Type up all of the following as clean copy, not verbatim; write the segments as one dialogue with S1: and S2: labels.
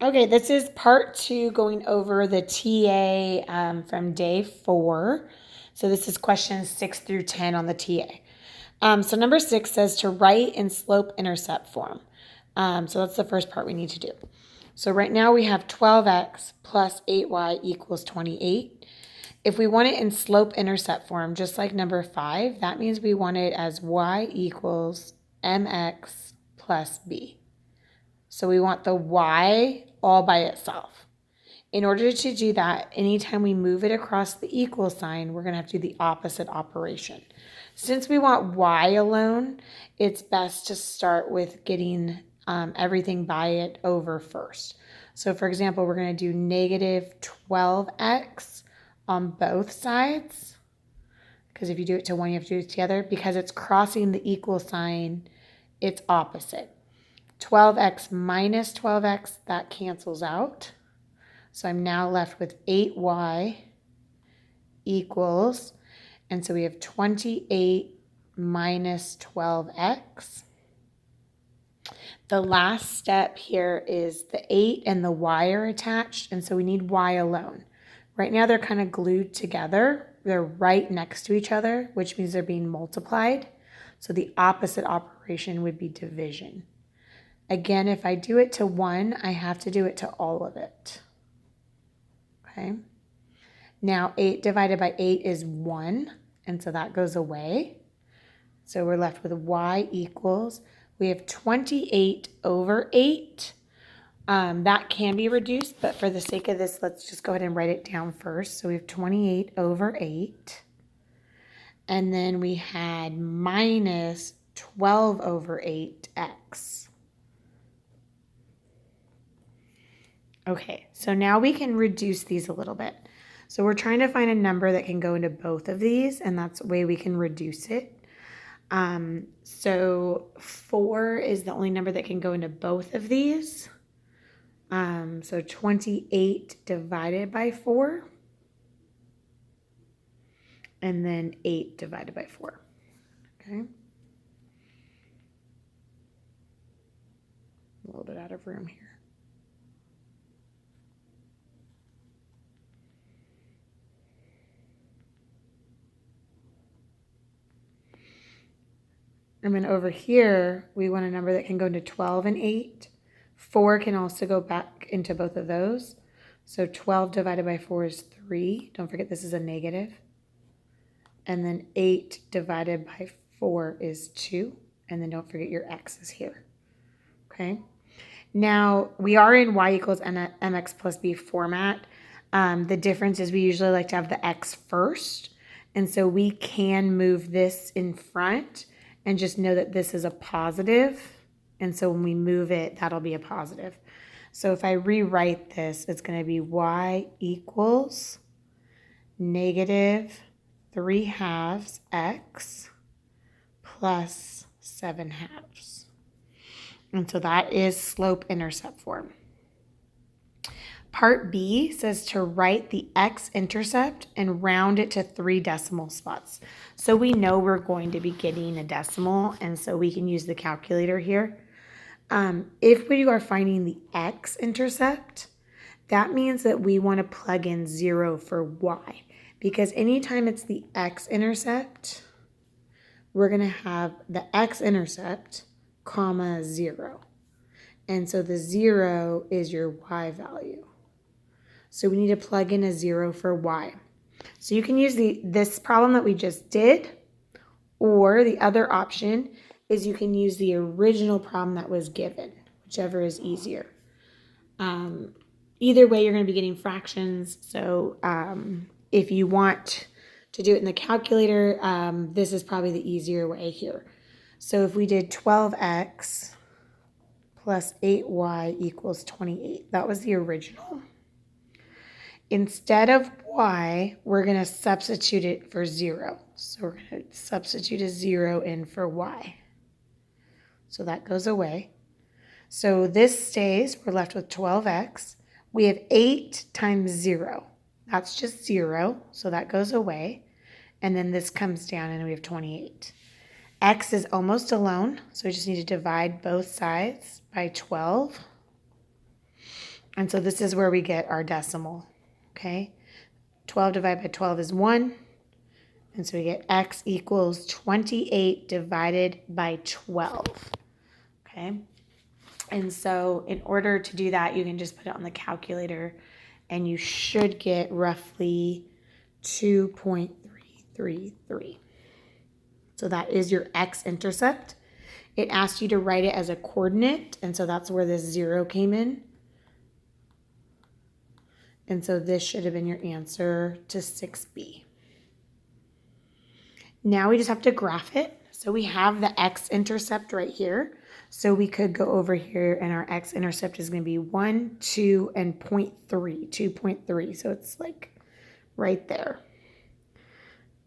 S1: Okay, this is part 2 going over the TA from day 4. So this is questions 6 through 10 on the TA. So number 6 says to write in slope-intercept form. So that's the first part we need to do. So right now we have 12x plus 8y equals 28. If we want it in slope-intercept form, just like number 5, that means we want it as y equals mx plus b. So we want the y all by itself. In order to do that, anytime we move it across the equal sign, we're going to have to do the opposite operation. Since we want y alone, it's best to start with getting everything by it over first. So for example, we're going to do negative 12x on both sides, because if you do it to one, you have to do it together. Because it's crossing the equal sign, it's opposite. 12x minus 12x, that cancels out. So I'm now left with 8y equals, and so we have 28 minus 12x. The last step here is the 8 and the y are attached, and so we need y alone. Right now they're kind of glued together. They're right next to each other, which means they're being multiplied. So the opposite operation would be division. Again, if I do it to 1, I have to do it to all of it. Okay. Now 8 divided by 8 is 1, and so that goes away. So we're left with y equals, we have 28 over 8. That can be reduced, but for the sake of this, let's just go ahead and write it down first. So we have 28 over 8. And then we had minus 12 over 8x. Okay, so now we can reduce these a little bit. So we're trying to find a number that can go into both of these, and that's the way we can reduce it. So 4 is the only number that can go into both of these. So 28 divided by 4, and then 8 divided by 4. Okay. A little bit out of room here. And then over here, we want a number that can go into 12 and 8. 4 can also go back into both of those. So 12 divided by 4 is 3. Don't forget this is a negative. And then 8 divided by 4 is 2. And then don't forget your x is here. Okay. Now, we are in y equals mx plus b format. The difference is we usually like to have the x first. And so we can move this in front and just know that this is a positive. And so when we move it, that'll be a positive. So if I rewrite this, it's going to be y equals negative 3/2 x plus 7/2. And so that is slope-intercept form. Part B says to write the x-intercept and round it to 3 decimal spots. So we know we're going to be getting a decimal, and so we can use the calculator here. If we are finding the x-intercept, that means that we want to plug in 0 for y, because anytime it's the x-intercept, we're going to have the x-intercept, comma 0. And so the 0 is your y value. So we need to plug in a 0 for y. So you can use this problem that we just did, or the other option is you can use the original problem that was given, whichever is easier. Either way, you're going to be getting fractions. So if you want to do it in the calculator, this is probably the easier way here. So if we did 12x plus 8y equals 28, that was the original. Instead of y, we're going to substitute it for 0. So we're going to substitute a 0 in for y. So that goes away. So this stays. We're left with 12x. We have 8 times 0. That's just 0, so that goes away. And then this comes down and we have 28. X is almost alone, so we just need to divide both sides by 12. And so this is where we get our decimal, okay? 12 divided by 12 is 1. And so we get x equals 28 divided by 12, okay? And so in order to do that, you can just put it on the calculator, and you should get roughly 2.333. So that is your x-intercept. It asked you to write it as a coordinate, and so that's where this 0 came in. And so this should have been your answer to 6B. Now we just have to graph it. So we have the x-intercept right here. So we could go over here, and our x-intercept is going to be 1, 2, and 0.3, 2.3. So it's like right there.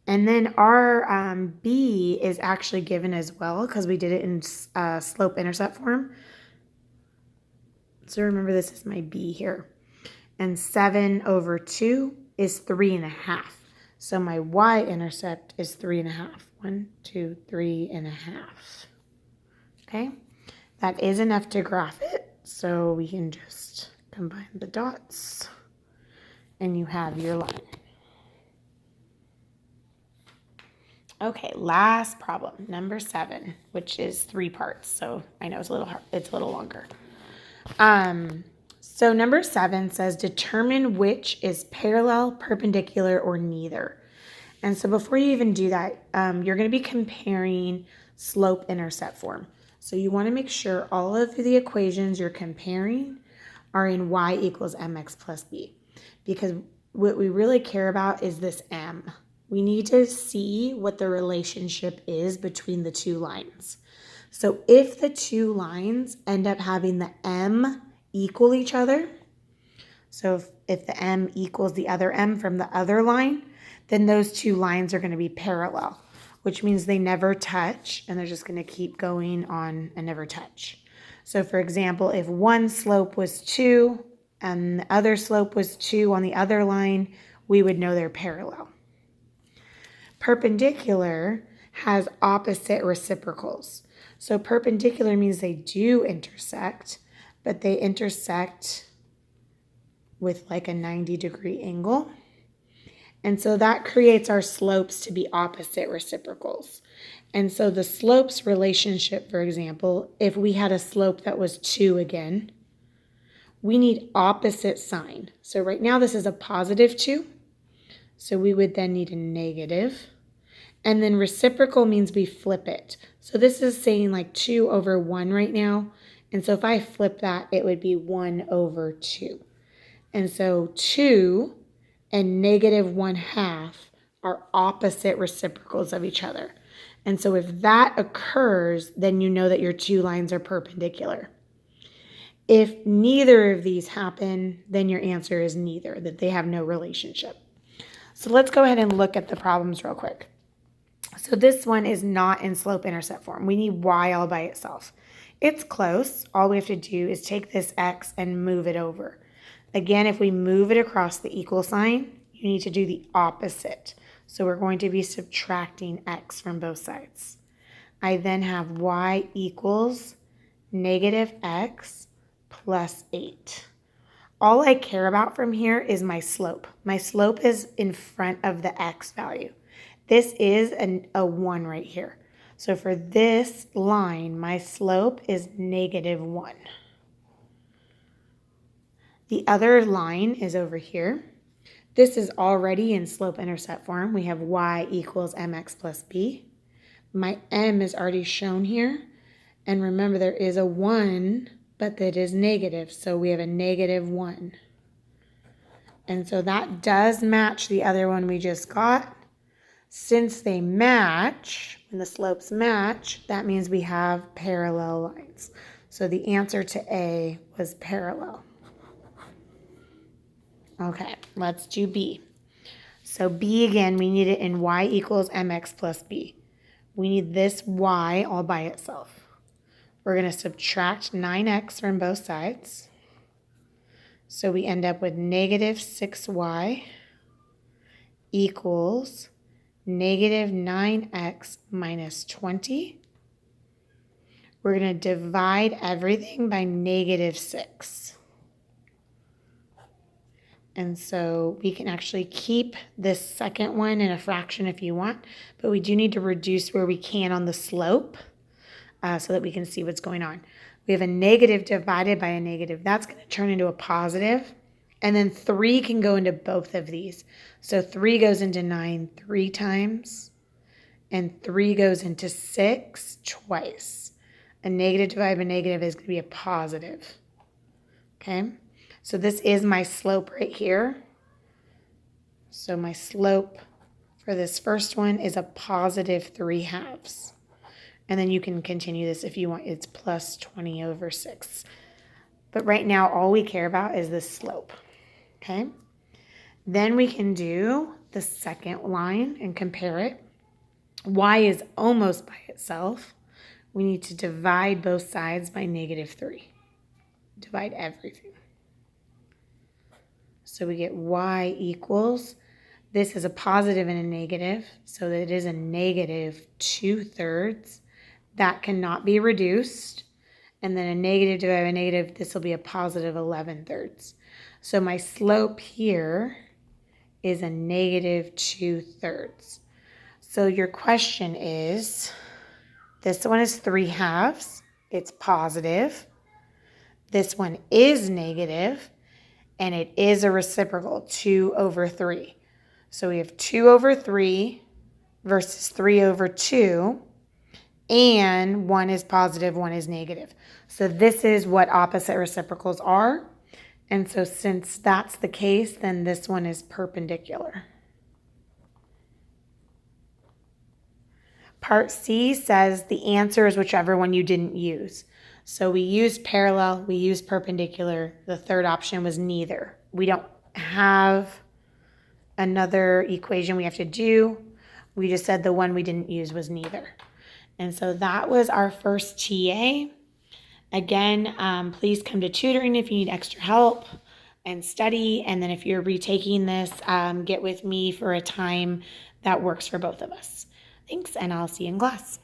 S1: And then our b is actually given as well because we did it in slope-intercept form. So remember, this is my b here. And 7 over 2 is 3.5. So my y-intercept is 3.5. 1, 2, 3.5. Okay, that is enough to graph it. So we can just combine the dots, and you have your line. Okay, last problem, number 7, which is 3 parts. So I know it's a little hard, it's a little longer. So number 7 says determine which is parallel, perpendicular, or neither. And so before you even do that, you're going to be comparing slope-intercept form. So you want to make sure all of the equations you're comparing are in y equals mx plus b. Because what we really care about is this m. We need to see what the relationship is between the two lines. So if the two lines end up having the m equal each other, so if the m equals the other m from the other line, then those two lines are going to be parallel, which means they never touch, and they're just going to keep going on and never touch. So for example, if one slope was 2 and the other slope was 2 on the other line, we would know they're parallel. Perpendicular has opposite reciprocals. So perpendicular means they do intersect, but they intersect with like a 90-degree angle. And so that creates our slopes to be opposite reciprocals. And so the slopes relationship, for example, if we had a slope that was 2 again, we need opposite sign. So right now this is a positive 2. So we would then need a negative. And then reciprocal means we flip it. So this is saying like 2 over 1 right now. And so if I flip that, it would be 1 over 2. And so 2 and negative 1/2 are opposite reciprocals of each other. And so if that occurs, then you know that your two lines are perpendicular. If neither of these happen, then your answer is neither, that they have no relationship. So let's go ahead and look at the problems real quick. So this one is not in slope-intercept form. We need y all by itself. It's close. All we have to do is take this x and move it over. Again, if we move it across the equal sign, you need to do the opposite. So we're going to be subtracting x from both sides. I then have y equals negative x plus 8. All I care about from here is my slope. My slope is in front of the x value. This is a 1 right here. So for this line, my slope is negative 1. The other line is over here. This is already in slope-intercept form. We have y equals mx plus b. My m is already shown here. And remember, there is a 1, but that is negative. So we have a negative 1. And so that does match the other one we just got. Since they match, when the slopes match, that means we have parallel lines. So the answer to A was parallel. Okay, let's do B. So B again, we need it in y equals mx plus b. We need this y all by itself. We're going to subtract 9x from both sides. So we end up with negative 6y equals negative 9x minus 20. We're going to divide everything by negative 6. And so we can actually keep this second one in a fraction if you want, but we do need to reduce where we can on the slope so that we can see what's going on. We have a negative divided by a negative. That's going to turn into a positive. And then 3 can go into both of these. So 3 goes into 9 3 times, and 3 goes into 6 twice. A negative divided by negative is going to be a positive. Okay, so this is my slope right here. So my slope for this first one is a positive 3/2. And then you can continue this if you want. It's plus 20 over 6. But right now, all we care about is the slope. Okay? Then we can do the second line and compare it. Y is almost by itself. We need to divide both sides by -3. Divide everything. So we get y equals, this is a positive and a negative, so that it is a -2/3. That cannot be reduced. And then a negative divided by a negative, this will be a positive 11/3. So my slope here is a -2/3. So your question is, this one is 3/2. It's positive. This one is negative, and it is a reciprocal, 2 over 3. So we have 2 over 3 versus 3 over 2, and one is positive, one is negative. So this is what opposite reciprocals are. And so since that's the case, then this one is perpendicular. Part C says the answer is whichever one you didn't use. So we used parallel, we used perpendicular. The third option was neither. We don't have another equation we have to do. We just said the one we didn't use was neither. And so that was our first TA. Again, please come to tutoring if you need extra help and study. And then if you're retaking this, get with me for a time that works for both of us. Thanks, and I'll see you in class.